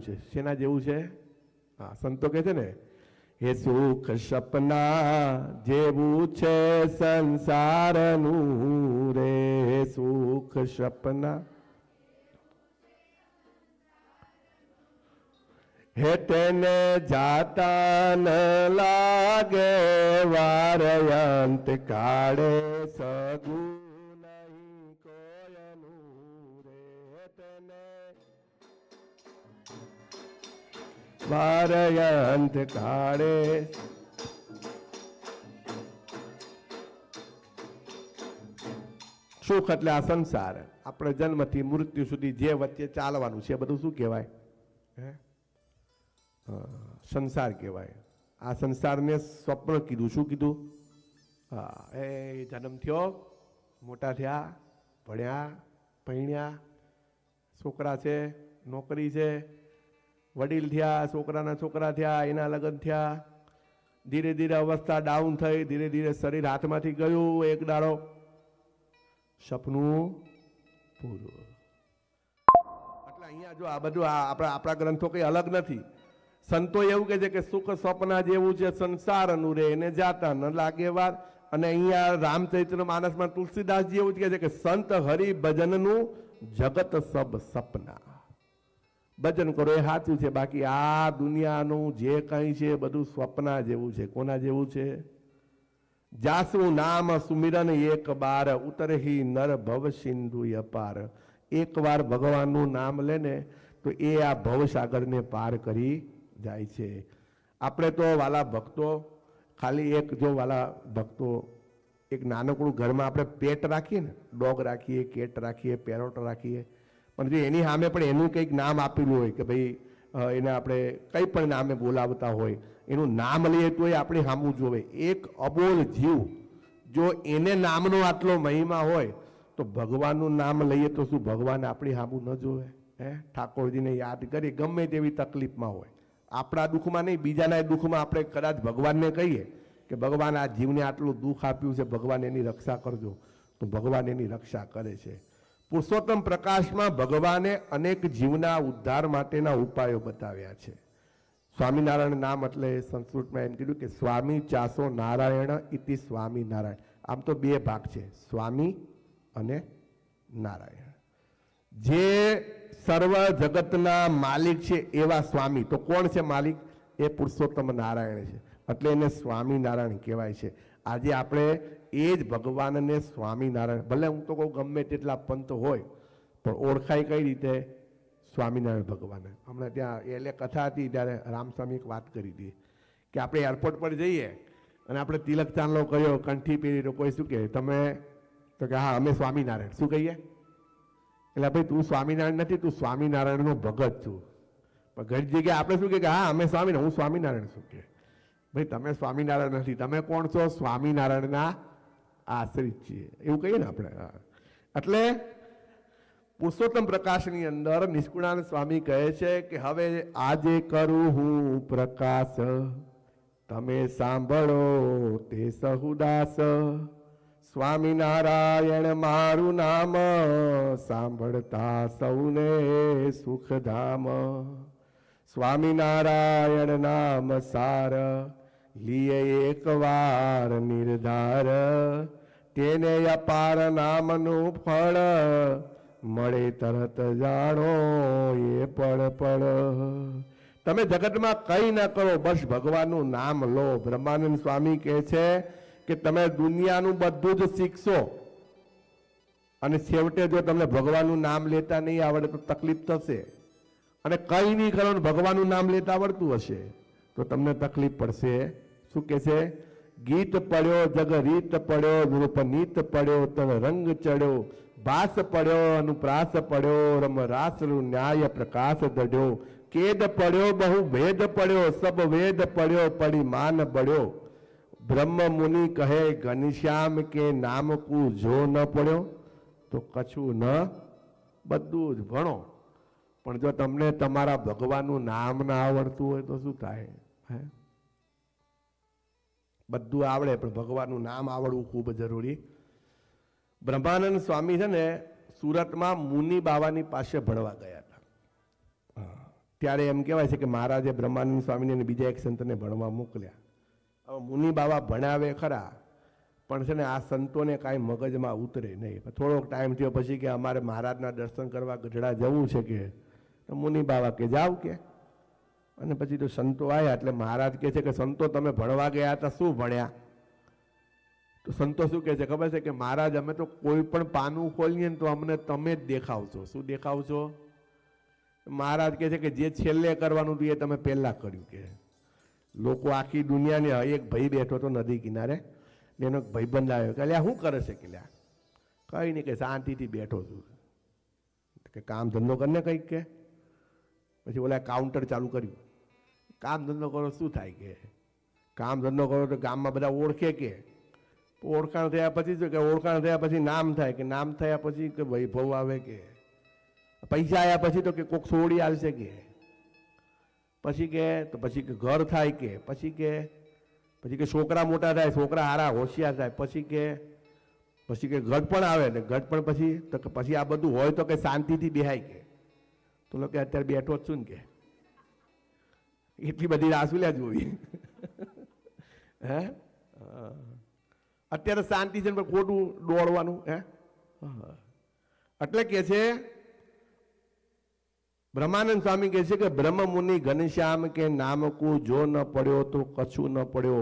જેવું છે. શેના જેવું છે? હા, સંતો કહે છે ને, હે સુખ સપના જેવું છે સંસારનું રે, સુખ સપના હે તેને જાતા ન લાગે વાર અંત કાળે સગું નહીં કોયનું રે, તેને વાર અંત કાળે. સુખ એટલે આ સંસાર, આપણે જન્મથી મૃત્યુ સુધી જે વચ્ચે ચાલવાનું છે બધું શું કહેવાય? હે, સંસાર કહેવાય. આ સંસારને સ્વપ્ન કીધું. શું કીધું? હા, એ જન્મ થયો, મોટા થયા, ભણ્યા, પૈણ્યા, છોકરા છે, નોકરી છે, વડીલ થયા, છોકરાના છોકરા થયા, એના લગ્ન થયા, ધીરે ધીરે અવસ્થા ડાઉન થઈ, ધીરે ધીરે શરીર હાથમાંથી ગયું, એક દાડો સપનું પૂરું. એટલે અહીંયા જો આ બધું આપણા ગ્રંથો કઈ અલગ નથી. સંતો એવું કહે છે કે સુખ સ્વપ્ના જેવું છે સંસારનું રે, એને જાતા ન લાગે વાર. અને અહીંયા રામચરિત્ર માનસમાં તુલસીદાસજી એવું કહે છે કે સંત હરિ ભજનનું જગત સબ સપના. ભજન કરો એ સાચું છે, બાકી આ દુનિયાનું જે કંઈ છે બધું સ્વપ્ના જેવું છે. કોના જેવું છે? જાસુ નામ સુમિરન એક બાર, ઉતરહી નર ભવ સિંધુ અપાર. એક વાર ભગવાનનું નામ લે ને તો એ આ ભવસાગરને પાર કરી જાય છે. આપણે તો વાલા ભક્તો ખાલી એક, જો વાલા ભક્તો એક નાનકડું ઘરમાં આપણે પેટ રાખીએ ને, ડોગ રાખીએ, કેટ રાખીએ, પેરોટ રાખીએ, પણ જો એની સામે પણ એનું કંઈક નામ આપેલું હોય કે ભાઈ એને આપણે કંઈ પણ નામે બોલાવતા હોય, એનું નામ લઈએ તો એ આપણે સામું જોવે. એક અબોલ જીવ જો એને નામનો આટલો મહિમા હોય તો ભગવાનનું નામ લઈએ તો શું ભગવાન આપણી સામું ન જોવે? હે, ઠાકોરજીને યાદ કરી ગમે તેવી તકલીફમાં હોય, આપણા દુઃખમાં નહીં, બીજાના દુઃખમાં આપણે કદાચ ભગવાનને કહીએ કે ભગવાન આ જીવને આટલું દુઃખ આપ્યું છે, ભગવાન એની રક્ષા કરજો, તો ભગવાન એની રક્ષા કરે છે. પુરુષોત્તમ પ્રકાશમાં ભગવાને અનેક જીવના ઉદ્ધાર માટેના ઉપાયો બતાવ્યા છે. સ્વામિનારાયણ નામ એટલે સંસ્કૃતમાં એમ કીધું કે સ્વામી ચાસો નારાયણ ઇતિ સ્વામિનારાયણ. આમ તો બે ભાગ છે, સ્વામી અને નારાયણ. જે સર્વ જગતના માલિક છે એવા સ્વામી. તો કોણ છે માલિક? એ પુરુષોત્તમ નારાયણ છે, એટલે એને સ્વામિનારાયણ કહેવાય છે. આજે આપણે એ જ ભગવાનને સ્વામિનારાયણ, ભલે હું તો કહું ગમે તેટલા પંથ હોય પણ ઓળખાય કઈ રીતે? સ્વામિનારાયણ ભગવાન. હમણાં ત્યાં એટલે કથા હતી ત્યારે રામસ્વામી એક વાત કરી હતી કે આપણે એરપોર્ટ પર જઈએ અને આપણે તિલક ચાંદલો કર્યો, કંઠી પહેરી, તો કોઈ શું કહે તમે? તો કે હા અમે સ્વામિનારાયણ. શું કહીએ? એટલે ભાઈ તું સ્વામિનારાયણ નથી, તું સ્વામિનારાયણનો ભગત છું. પણ ઘણી જગ્યાએ આપણે શું કહે કે હા અમે સ્વામિનારાયણ, હું સ્વામિનારાયણ. શું કહે? ભાઈ તમે સ્વામિનારાયણ નથી, તમે કોણ છો? સ્વામિનારાયણના આશ્રિત છીએ, એવું કહીએ ને આપણે. એટલે પુરુષોત્તમ પ્રકાશની અંદર નિષ્કુળાનંદ સ્વામી કહે છે કે હવે આજે કરું હું પ્રકાશ, તમે સાંભળો તે સહુદાસ. સ્વામિનારાયણ મારું નામ, સાંભળતા સૌને સુખધામ. સ્વામિનારાયણ નામ સાર, લીએ એક વાર નિર્ધાર. તેને અપાર નામનું ફળ, મળે તરત જાણો એ પળ પળ. તમે જગતમાં કંઈ ના કરો, બસ ભગવાનનું નામ લો. બ્રહ્માનંદ સ્વામી કહે છે કે તમે દુનિયાનું બધું જ શીખશો અને છેવટે જો તમને ભગવાનનું નામ લેતા નહીં આવડે તો તકલીફ થશે. અને કંઈ નહીં કરો ને ભગવાનનું નામ લેતા આવડતું હશે તો તમને તકલીફ પડશે. શું કે છે? ગીત પડ્યો જગ રીત પડ્યો, નૃપનીત પડ્યો તન રંગ ચડ્યો. ભાસ પડ્યો અનુપ્રાસ પડ્યો, રમ રાસનું ન્યાય પ્રકાશ દડ્યો. કેદ પડ્યો બહુ ભેદ પડ્યો, સબ વેદ પડ્યો પરિમાન બળ્યો. બ્રહ્મ મુનિ કહે ઘનશ્યામ કે નામ કુ જો ન પડ્યો તો કછું ન, બધું જ ભણો પણ જો તમને તમારા ભગવાનનું નામ ના આવડતું હોય તો શું થાય? હે, બધું આવડે પણ ભગવાનનું નામ આવડવું ખૂબ જરૂરી. બ્રહ્માનંદ સ્વામી છે ને સુરતમાં મુનિ બાવાની પાસે ભણવા ગયા હતા. ત્યારે એમ કહેવાય છે કે મહારાજે બ્રહ્માનંદ સ્વામીને અને બીજા એક સંતને ભણવા મોકલ્યા. હવે મુનિ બાવા ભણાવે ખરા, પણ છે ને આ સંતોને કાંઈ મગજમાં ઉતરે નહીં. થોડોક ટાઈમ થયો પછી કે અમારે મહારાજના દર્શન કરવા ગઢડા જવું છે કે, તો મુનિ બાવા કે જાવ કે. અને પછી તો સંતો આવ્યા એટલે મહારાજ કહે છે કે સંતો તમે ભણવા ગયા હતા, શું ભણ્યા? તો સંતો શું કહે છે ખબર છે કે મહારાજ અમે તો કોઈ પણ પાનું ખોલીએ ને તો અમને તમે જ દેખાવશો. શું દેખાવશો? મહારાજ કહે છે કે જે છેલ્લે કરવાનું હતું એ તમે પહેલા કર્યું. કે લોકો આખી દુનિયાને, એક ભાઈ બેઠો તો નદી કિનારે, એનો ભાઈબંધ આવ્યો કે લ્યા શું કરે છે? કે લ્યા કંઈ નહીં, કે શાંતિથી બેઠો છું. કે કામ ધંધો કરીને કંઈક કે. પછી ઓલા કાઉન્ટર ચાલુ કર્યું. કામ ધંધો કરો શું થાય? કે કામ ધંધો કરો તો ગામમાં બધા ઓળખે. કે ઓળખાણ થયા પછી શું? કે ઓળખાણ થયા પછી નામ થાય. કે નામ થયા પછી કે વૈભવ આવે. કે પૈસા આવ્યા પછી તો કે કોક છોડી આવશે. કે પછી કે તો પછી કે ઘર થાય. કે પછી કે છોકરા મોટા થાય, છોકરા હારા હોશિયાર થાય. પછી કે ગઢ પણ આવે ને ગઢ પણ પછી તો કે પછી આ બધું હોય તો કે શાંતિથી બેહાય. કે તો કે અત્યારે બેઠો જ છું ને. કે એટલી બધી રાસુલ્યા જોવી હે? અત્યારે શાંતિ છે પણ ખોટું દોડવાનું હે? એટલે કે છે બ્રહ્માનંદ સ્વામી કહે છે કે બ્રહ્મ મુનિ ઘનશ્યામ કે નામકુ જો ન પડ્યો તો કશું ન પડ્યો.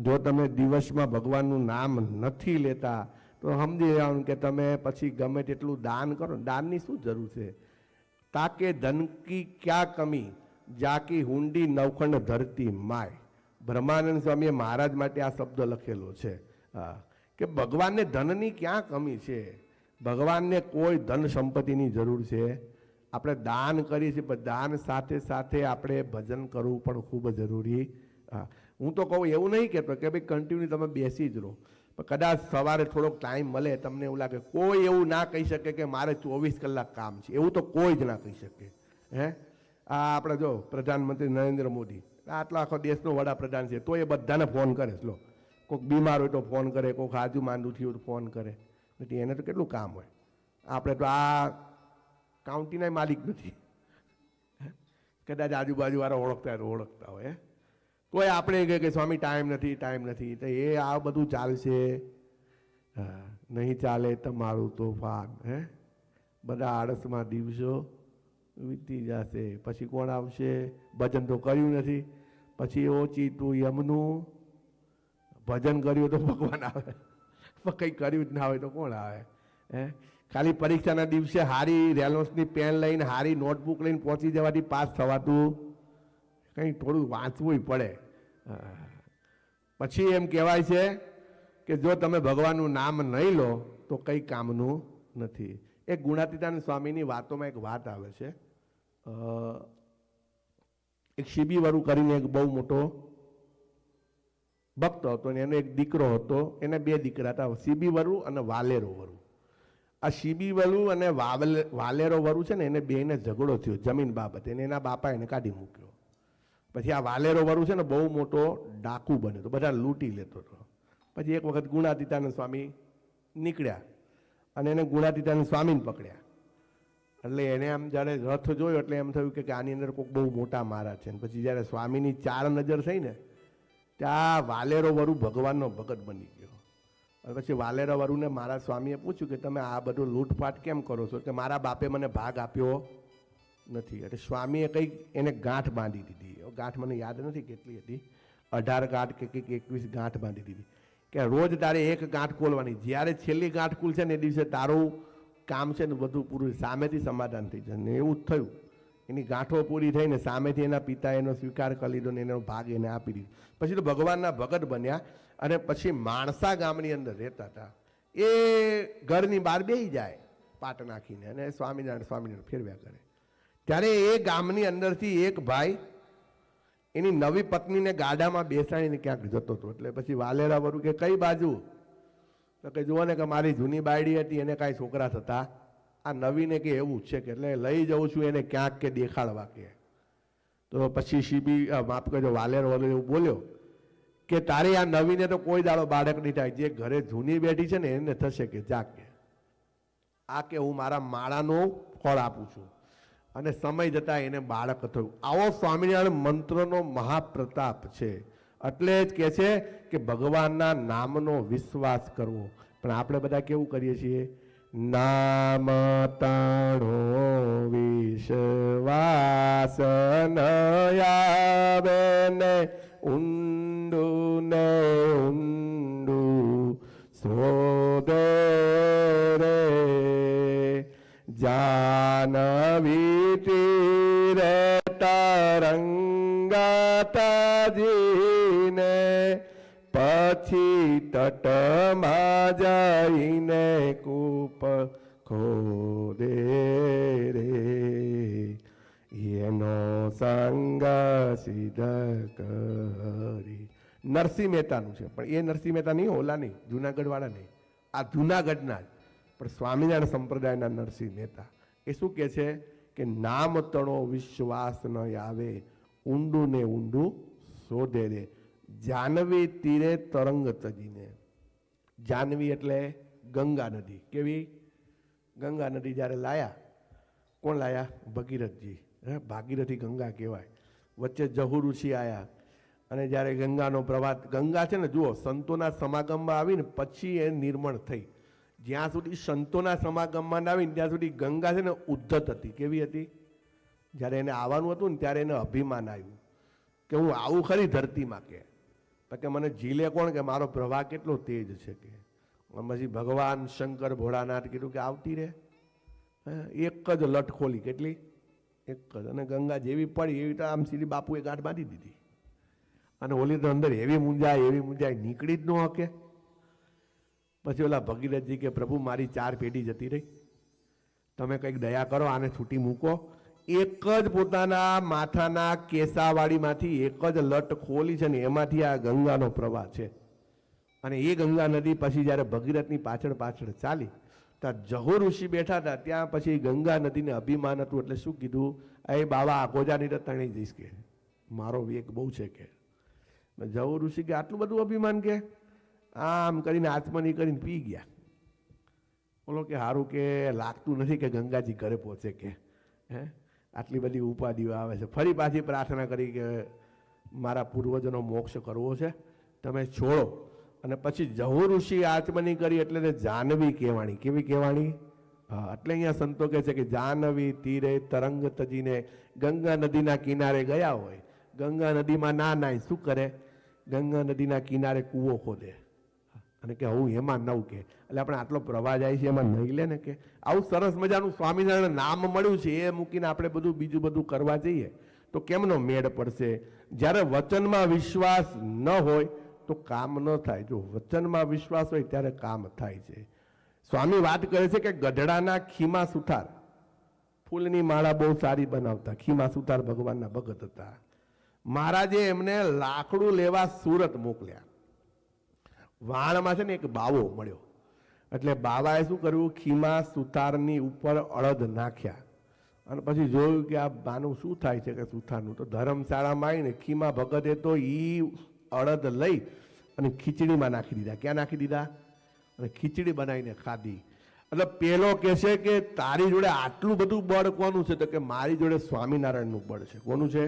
જો તમે દિવસમાં ભગવાનનું નામ નથી લેતા તો સમજી લેવાનું કે તમે પછી ગમે તેટલું દાન કરો. દાનની શું જરૂર છે? તાકે ધન કી ક્યાં કમી, જાકી હુંડી નવખંડ ધરતી માય. બ્રહ્માનંદ સ્વામીએ મહારાજ માટે આ શબ્દ લખેલો છે કે ભગવાનને ધનની ક્યાં કમી છે? ભગવાનને કોઈ ધન સંપત્તિની જરૂર છે? આપણે દાન કરીએ છીએ, પણ દાન સાથે સાથે આપણે ભજન કરવું પણ ખૂબ જરૂરી. હું તો કહું એવું નહીં કહેતો કે ભાઈ કન્ટિન્યુ તમે બેસી જ રહો, પણ કદાચ સવારે થોડોક ટાઈમ મળે, તમને એવું લાગે, કોઈ એવું ના કહી શકે કે મારે 24 કલાક કામ છે, એવું તો કોઈ જ ના કહી શકે. હે આ આપણે જો પ્રધાનમંત્રી નરેન્દ્ર મોદી આટલો આખો દેશનો વડાપ્રધાન છે, તો એ બધાને ફોન કરે. લો કોઈક બીમાર હોય તો ફોન કરે, કોઈક હાજુ માંદું થયું તો ફોન કરે. એને તો કેટલું કામ હોય. આપણે તો આ કાઉન્ટીના માલિક નથી. કદાચ આજુબાજુ વાળા ઓળખતા હોય તોય આપણે કહે કે સ્વામી ટાઈમ નથી. તો એ આ બધું ચાલશે નહીં ચાલે તમારું તોફાન. હે બધા આળસમાં દિવસો વીતી જશે. પછી કોણ આવશે? ભજન તો કર્યું નથી, પછી ઓછી તું યમનું ભજન કર્યું તો ભગવાન આવે, પણ કંઈ કર્યું જ ના હોય તો કોણ આવે? હે ખાલી પરીક્ષાના દિવસે હારી રેલોન્સની પેન લઈને, હારી નોટબુક લઈને પહોંચી જવાથી પાસ થવાતું? કંઈ થોડું વાંચવું પડે. પછી એમ કહેવાય છે કે જો તમે ભગવાનનું નામ નહીં લો તો કંઈ કામનું નથી. એક ગુણાતીતાનંદ સ્વામીની વાતોમાં એક વાત આવે છે. એક શિબી વરુ કરીને એક બહુ મોટો ભક્ત હતો ને એનો એક દીકરો હતો. એને બે દીકરા હતા, શિબી વરુ અને વાલેરો વરુ. આ શિબી વરુ અને વાલેરો વરુ છે ને, એને બેને ઝઘડો થયો જમીન બાબતે, એને એના બાપા એને કાઢી મૂક્યો. પછી આ વાલેરો વરુ છે ને બહુ મોટો ડાકુ બન્યો તો, બધા લૂંટી લેતો હતો. પછી એક વખત ગુણાતીતાનંદ સ્વામી નીકળ્યા અને એને ગુણાતીતાનંદ સ્વામીને પકડ્યા. એટલે એને આમ જ્યારે રથ જોયો એટલે એમ થયું કે આની અંદર કોઈક બહુ મોટા મહારાજ છે. પછી જ્યારે સ્વામીની ચાર નજર થઈ ને, ત્યાં વાલેરો વરુ ભગવાનનો ભગત બની ગયો. અને પછી વાલેરો વરુને મારા સ્વામીએ પૂછ્યું કે તમે આ બધું લૂંટફાટ કેમ કરો છો? કે મારા બાપે મને ભાગ આપ્યો નથી. એટલે સ્વામીએ કંઈક એને ગાંઠ બાંધી દીધી. ગાંઠ મને યાદ નથી કેટલી હતી, 18 ગાંઠ કે કંઈક 21 ગાંઠ બાંધી દીધી કે રોજ તારે એક ગાંઠ ખોલવાની. જ્યારે છેલ્લી ગાંઠ ખુલશે ને એ દિવસે તારું કામ છે ને બધું પૂરું, સામેથી સમાધાન થઈ જશે. ને એવું જ થયું. એની ગાંઠો પૂરી થઈને સામેથી એના પિતા એનો સ્વીકાર કરી લીધો ને એનો ભાગ એને આપી દીધો. પછી તો ભગવાનના ભગત બન્યા. અને પછી માણસા ગામની અંદર રહેતા હતા. એ ઘરની બહાર બેસી જાય પાટ નાખીને અને સ્વામિનારાયણ ફેરવ્યા કરે. ત્યારે એ ગામની અંદરથી એક ભાઈ એની નવી પત્નીને ગાડામાં બેસાડીને ક્યાંક જતો હતો. એટલે પછી વાલેરા વરુ કે કઈ બાજુ? તો કે જુઓ ને કે મારી જૂની બાયડી હતી એને કાંઈ છોકરા થતા, આ નવીને કે એવું છે કે એટલે લઈ જઉં છું એને ક્યાંક કે દેખાડવા. કે તો પછી શિબી માફ કરજો વાલેરો વરુ એવું બોલ્યો કે તારે આ નવીને તો કોઈ દાડો બાળક નહીં થાય, જે ઘરે જૂની બેઠી છે ને એને થશે. કે જા કે આ કે હું મારા માળાનું ફળ આપું છું અને સમય જતા એને બાળક થયું. આવો સ્વામિનારાયણ મંત્રનો મહાપ્રતાપ છે. એટલે જ કે છે કે ભગવાનના નામનો વિશ્વાસ કરવો. પણ આપણે બધા કેવું કરીએ છીએ? નામ તણો વિશ્વાસ ન આવે ને ઊંડું ને ઊંડું શોધે રે જાનવી તીરે તરંગતાજીને પછી તટમાં જઈને કૂપ ખોદે રે એનો સંગ સિદ્ધ કરી. નરસિંહ મહેતાનું છે, પણ એ નરસિંહ મહેતા નહીં, ઓલા નહીં, જુનાગઢ વાળા નહીં, આ જુનાગઢના જ પણ સ્વામિનારાયણ સંપ્રદાયના નરસિંહ મહેતા. એ શું કહે છે કે નામ તણો વિશ્વાસ ન આવે ઊંડું ને ઊંડું શોધે રે જાનવી તીરે તરંગ તજીને. જાનવી એટલે ગંગા નદી. કેવી? ગંગા નદી જ્યારે લાયા, કોણ લાયા? ભગીરથજી. ભાગીરથી ગંગા કહેવાય. વચ્ચે જહુ ઋષિ આયા અને જ્યારે ગંગાનો પ્રવાહ, ગંગા છે ને જુઓ સંતોના સમાગમમાં આવીને પછી એ નિર્મળ થઈ. જ્યાં સુધી સંતોના સમાગમમાં ના આવીને ત્યાં સુધી ગંગા છે ને ઉદ્ધત હતી. કેવી હતી? જ્યારે એને આવવાનું હતું ને ત્યારે એને અભિમાન આવ્યું કે હું આવું ખરી ધરતીમાં, કે મને ઝીલે કોણ, કે મારો પ્રવાહ કેટલો તેજ છે. કે પછી ભગવાન શંકર ભોળાનાથ કીધું કે આવતી રે. એક જ લટ ખોલી. કેટલી? એક જ. અને ગંગા જેવી પડી એવી તો આમ સીધી બાપુએ ગાંઠ બાંધી દીધી. અને ઓલી તો અંદર એવી મૂંઝાય નીકળી જ ન હકે. પછી ઓલા ભગીરથજી કે પ્રભુ મારી 4 પેઢી જતી રહી, તમે કંઈક દયા કરો, આને છૂટી મૂકો. એક જ પોતાના માથાના કેસાવાડીમાંથી એક જ લટ ખોલી છે ને એમાંથી આ ગંગાનો પ્રવાહ છે. અને એ ગંગા નદી પછી જ્યારે ભગીરથની પાછળ પાછળ ચાલી ત્યાં જહુ ઋષિ બેઠા હતા, ત્યાં પછી ગંગા નદીને અભિમાન હતું. એટલે શું કીધું? એ બાબા ગોજાની રતાણી જઈશ, કે મારો વેગ બહુ છે. કે જહુ ઋષિ કે આટલું બધું અભિમાન? કે આમ કરીને આચમની કરીને પી ગયા. બોલો કે સારું કે લાગતું નથી કે ગંગાજી ઘરે પહોંચે. કે હે આટલી બધી ઉપાધિઓ આવે છે. ફરી પાછી પ્રાર્થના કરી કે મારા પૂર્વજનો મોક્ષ કરવો છે, તમે છોડો. અને પછી જહુ ઋષિ આચમની કરી એટલે જાનવી કહેવાણી. કેવી કહેવાણી? હા. એટલે અહીંયા સંતો કહે છે કે જાનવી તીરે તરંગ તજીને. ગંગા નદીના કિનારે ગયા હોય, ગંગા નદીમાં ના નાય, શું કરે? ગંગા નદીના કિનારે કૂવો ખોદે અને કે હું એમાં નવ. કે એટલે આપણે આટલો પ્રવાહ જાય છે એમાં નહીં લે ને. કે આવું સરસ મજાનું સ્વામિનારાયણ નામ મળ્યું છે, એ મૂકીને આપણે બીજું બધું કરવા જઈએ તો કેમનો મેળ પડશે? જ્યારે વચનમાં વિશ્વાસ ન હોય તો કામ ન થાય. જો વચનમાં વિશ્વાસ હોય ત્યારે કામ થાય છે. સ્વામી વાત કરે છે કે ગઢડાના ખીમા સુથાર ફૂલની માળા બહુ સારી બનાવતા. ખીમા સુથાર ભગવાનના ભગત હતા. મહારાજે એમને લાકડું લેવા સુરત મોકલ્યા. વાણમાં છે ને એક બાવો મળ્યો. એટલે બાવાએ શું કર્યું? ખીમા સુથારની ઉપર અડદ નાખ્યા અને પછી જોયું કે આ બાનું શું થાય છે. કે સુથારનું તો ધર્મશાળામાં આવીને ખીમા ભગતે તો અડદ લઈ અને ખીચડીમાં નાખી દીધા. ક્યાં નાખી દીધા? અને ખીચડી બનાવીને ખાધી. એટલે પેલો કહે છે કે તારી જોડે આટલું બધું બળ કોનું છે? તો કે મારી જોડે સ્વામિનારાયણનું બળ છે. કોનું છે?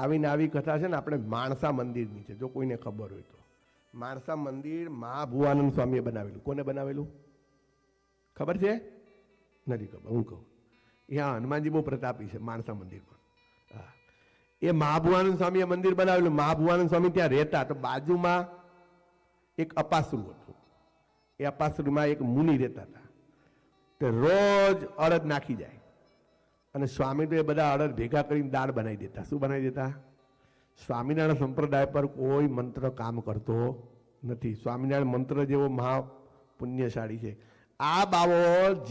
આવીને આવી કથા છે ને આપણે માણસા મંદિરની છે, જો કોઈને ખબર હોય તો. માણસા મંદિર મહાભુવાનંદ સ્વામીએ બનાવેલું. કોને બનાવેલું ખબર છે? નથી ખબર, હું કહું. હા, હનુમાનજી બહુ પ્રતાપી છે માણસા મંદિરમાં. હા, એ મહાભુવાનંદ સ્વામીએ મંદિર બનાવેલું. મહાભુવાનંદ સ્વામી ત્યાં રહેતા, તો બાજુમાં એક અપાસરું હતું. એ અપાસરીમાં એક મુનિ રહેતા હતા. તે રોજ અડદ નાખી જાય અને સ્વામી તો એ બધા અડદ ભેગા કરીને દાળ બનાવી દેતા. શું બનાવી દેતા? સ્વામિનારાયણ સંપ્રદાય પર કોઈ મંત્ર કામ કરતો નથી. સ્વામિનારાયણ મંત્ર જેવો મહા પુણ્યશાળી છે. આ બાવો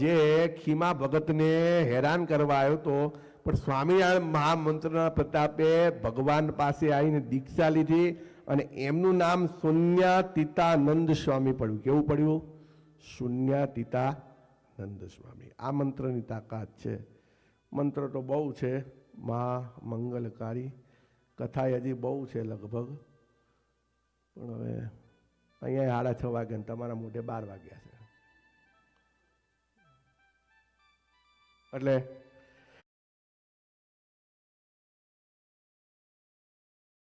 જે ખીમા ભગતને હેરાન કરવા આવ્યો હતો, પણ સ્વામિનારાયણ મહામંત્રના પ્રતાપે ભગવાન પાસે આવીને દીક્ષા લીધી અને એમનું નામ શૂન્યાતીતાનંદ સ્વામી પડ્યું. કેવું પડ્યું? શૂન્યાતીતાનંદ સ્વામી. આ મંત્રની તાકાત છે. મંત્ર તો બહુ છે, મહા મંગલકારી. કથા હજી બહુ છે લગભગ, પણ હવે અહીંયા 6:30 વાગ્યા, તમારા મોઢે 12 વાગ્યા છે. એટલે